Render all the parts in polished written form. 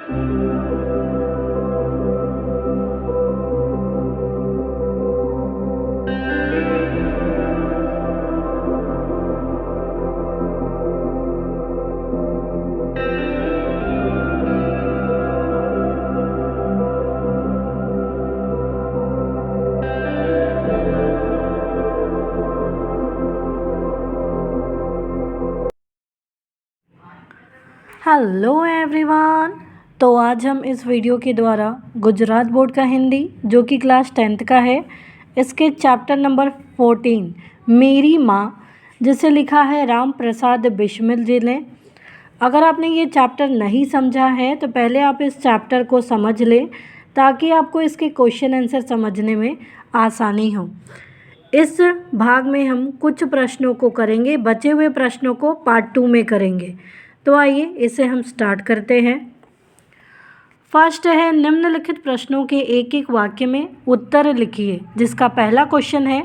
Hello everyone. तो आज हम इस वीडियो के द्वारा गुजरात बोर्ड का हिंदी जो कि क्लास 10th का है, इसके चैप्टर नंबर 14 मेरी माँ, जिसे लिखा है राम प्रसाद बिस्मिल जी ने। अगर आपने ये चैप्टर नहीं समझा है तो पहले आप इस चैप्टर को समझ लें ताकि आपको इसके क्वेश्चन आंसर समझने में आसानी हो। इस भाग में हम कुछ प्रश्नों को करेंगे, बचे हुए प्रश्नों को पार्ट 2 में करेंगे। तो आइए इसे हम स्टार्ट करते हैं। फर्स्ट है, निम्नलिखित प्रश्नों के एक एक वाक्य में उत्तर लिखिए। जिसका पहला क्वेश्चन है,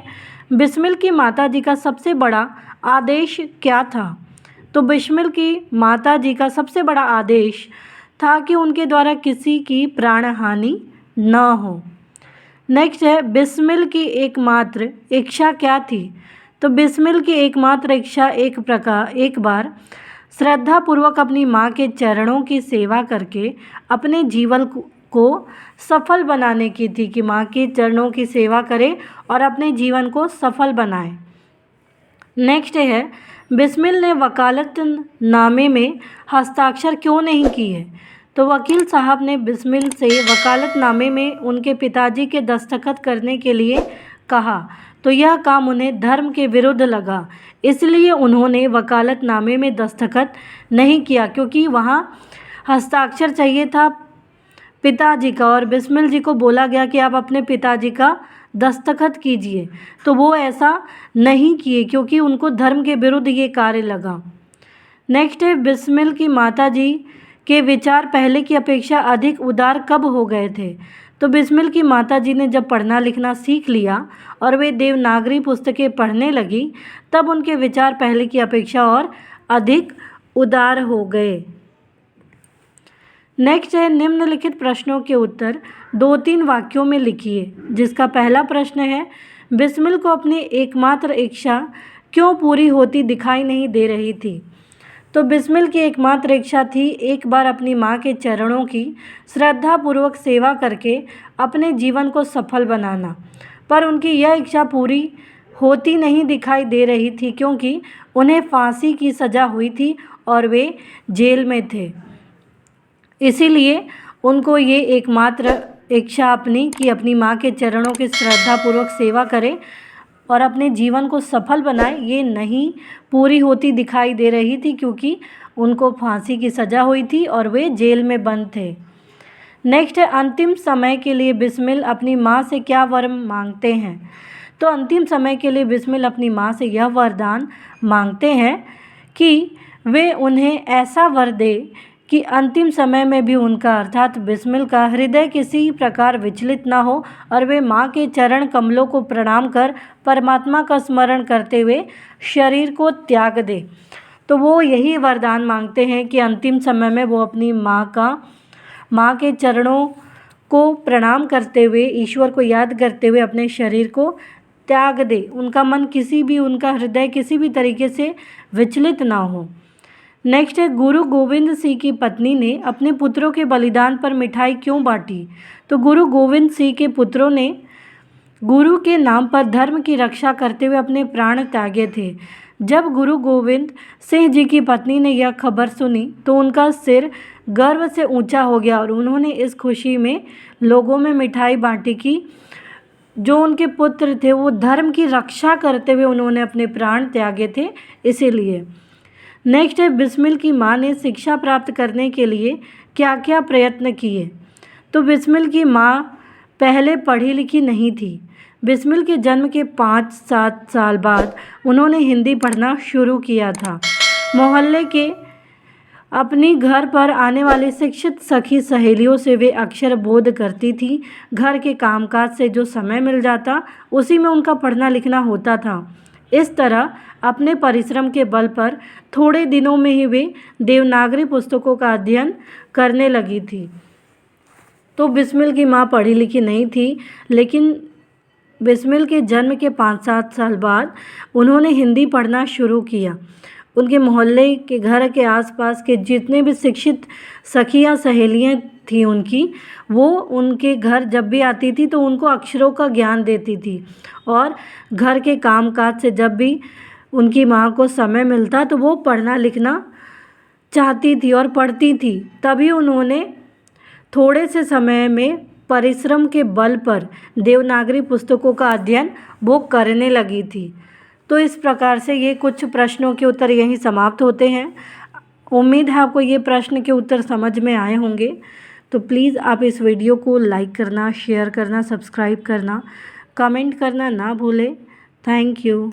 बिस्मिल की माताजी का सबसे बड़ा आदेश क्या था? तो बिस्मिल की माताजी का सबसे बड़ा आदेश था कि उनके द्वारा किसी की प्राण हानि न हो। नेक्स्ट है, बिस्मिल की एकमात्र इच्छा क्या थी? तो बिस्मिल की एकमात्र इच्छा एक बार श्रद्धापूर्वक अपनी माँ के चरणों की सेवा करके अपने जीवन को सफल बनाने की थी, कि माँ के चरणों की सेवा करे और अपने जीवन को सफल बनाए। नेक्स्ट है, बिस्मिल ने वकालतनामे में हस्ताक्षर क्यों नहीं किए? तो वकील साहब ने बिस्मिल से वकालतनामे में उनके पिताजी के दस्तखत करने के लिए कहा, तो यह काम उन्हें धर्म के विरुद्ध लगा, इसलिए उन्होंने वकालतनामे में दस्तखत नहीं किया, क्योंकि वहाँ हस्ताक्षर चाहिए था पिताजी का और बिस्मिल जी को बोला गया कि आप अपने पिताजी का दस्तखत कीजिए, तो वो ऐसा नहीं किए क्योंकि उनको धर्म के विरुद्ध ये कार्य लगा। नेक्स्ट है, बिस्मिल की माताजी के विचार पहले की अपेक्षा अधिक उदार कब हो गए थे? तो बिस्मिल की माताजी ने जब पढ़ना लिखना सीख लिया और वे देवनागरी पुस्तकें पढ़ने लगी, तब उनके विचार पहले की अपेक्षा और अधिक उदार हो गए। नेक्स्ट है, निम्नलिखित प्रश्नों के उत्तर 2-3 वाक्यों में लिखिए। जिसका पहला प्रश्न है, बिस्मिल को अपनी एकमात्र इच्छा क्यों पूरी होती दिखाई नहीं दे रही थी? तो बिस्मिल की एकमात्र इच्छा थी एक बार अपनी माँ के चरणों की श्रद्धापूर्वक सेवा करके अपने जीवन को सफल बनाना, पर उनकी यह इच्छा पूरी होती नहीं दिखाई दे रही थी क्योंकि उन्हें फांसी की सज़ा हुई थी और वे जेल में थे। इसीलिए उनको ये एकमात्र इच्छा अपनी माँ के चरणों की श्रद्धापूर्वक सेवा करें और अपने जीवन को सफल बनाए, ये नहीं पूरी होती दिखाई दे रही थी क्योंकि उनको फांसी की सज़ा हुई थी और वे जेल में बंद थे। नेक्स्ट है, अंतिम समय के लिए बिस्मिल अपनी माँ से क्या वर मांगते हैं? तो अंतिम समय के लिए बिस्मिल अपनी माँ से यह वरदान मांगते हैं कि वे उन्हें ऐसा वर दे कि अंतिम समय में भी उनका अर्थात बिस्मिल का हृदय किसी प्रकार विचलित ना हो और वे माँ के चरण कमलों को प्रणाम कर परमात्मा का स्मरण करते हुए शरीर को त्याग दे। तो वो यही वरदान मांगते हैं कि अंतिम समय में वो अपनी माँ के चरणों को प्रणाम करते हुए, ईश्वर को याद करते हुए अपने शरीर को त्याग दे, उनका हृदय किसी भी तरीके से विचलित ना हो। नेक्स्ट है, गुरु गोविंद सिंह की पत्नी ने अपने पुत्रों के बलिदान पर मिठाई क्यों बांटी? तो गुरु गोविंद सिंह के पुत्रों ने गुरु के नाम पर धर्म की रक्षा करते हुए अपने प्राण त्यागे थे। जब गुरु गोविंद सिंह जी की पत्नी ने यह खबर सुनी तो उनका सिर गर्व से ऊंचा हो गया और उन्होंने इस खुशी में लोगों में मिठाई बांटी कि जो उनके पुत्र थे वो धर्म की रक्षा करते हुए उन्होंने अपने प्राण त्यागे थे, इसीलिए। नेक्स्ट है, बिस्मिल की माँ ने शिक्षा प्राप्त करने के लिए क्या क्या प्रयत्न किए? तो बिस्मिल की माँ पहले पढ़ी लिखी नहीं थी। बिस्मिल के जन्म के 5-7 साल बाद उन्होंने हिंदी पढ़ना शुरू किया था। मोहल्ले के अपनी घर पर आने वाली शिक्षित सखी सहेलियों से वे अक्षर बोध करती थी। घर के कामकाज से जो समय मिल जाता उसी में उनका पढ़ना लिखना होता था। इस तरह अपने परिश्रम के बल पर थोड़े दिनों में ही वे देवनागरी पुस्तकों का अध्ययन करने लगी थी। तो बिस्मिल की माँ पढ़ी लिखी नहीं थी, लेकिन बिस्मिल के जन्म के 5-7 साल बाद उन्होंने हिंदी पढ़ना शुरू किया। उनके मोहल्ले के घर के आसपास के जितने भी शिक्षित सखियाँ सहेलियाँ थी उनकी, वो उनके घर जब भी आती थी तो उनको अक्षरों का ज्ञान देती थी। और घर के कामकाज से जब भी उनकी माँ को समय मिलता तो वो पढ़ना लिखना चाहती थी और पढ़ती थी। तभी उन्होंने थोड़े से समय में परिश्रम के बल पर देवनागरी पुस्तकों का अध्ययन वो करने लगी थी। तो इस प्रकार से ये कुछ प्रश्नों के उत्तर यहीं समाप्त होते हैं। उम्मीद है आपको ये प्रश्न के उत्तर समझ में आए होंगे। तो प्लीज़ आप इस वीडियो को लाइक करना, शेयर करना, सब्सक्राइब करना, कमेंट करना ना भूलें। Thank you.